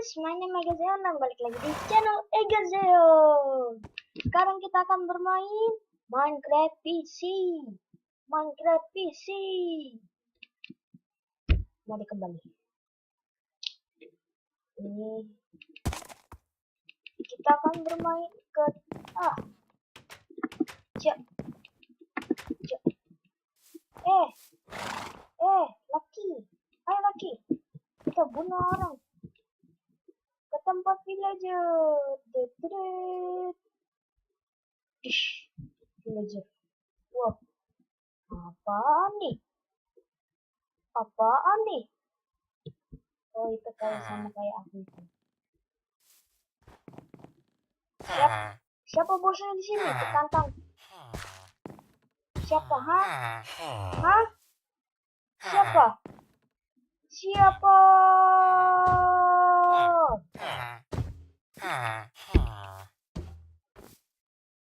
guys, my name is Egazeon dan balik lagi di channel Egazeon. Sekarang kita akan bermain Minecraft PC. Minecraft PC. Mari kembali. Ini kita akan bermain ke Lucky. Ayo Lucky. Kita bunuh orang. Ke tempat villager. Villager. Wah. Apaan nih? Oh, itu kayak sama kayak aku itu. Siapa bosnya di sini? Tantang. Siapa? Hah? Siapa?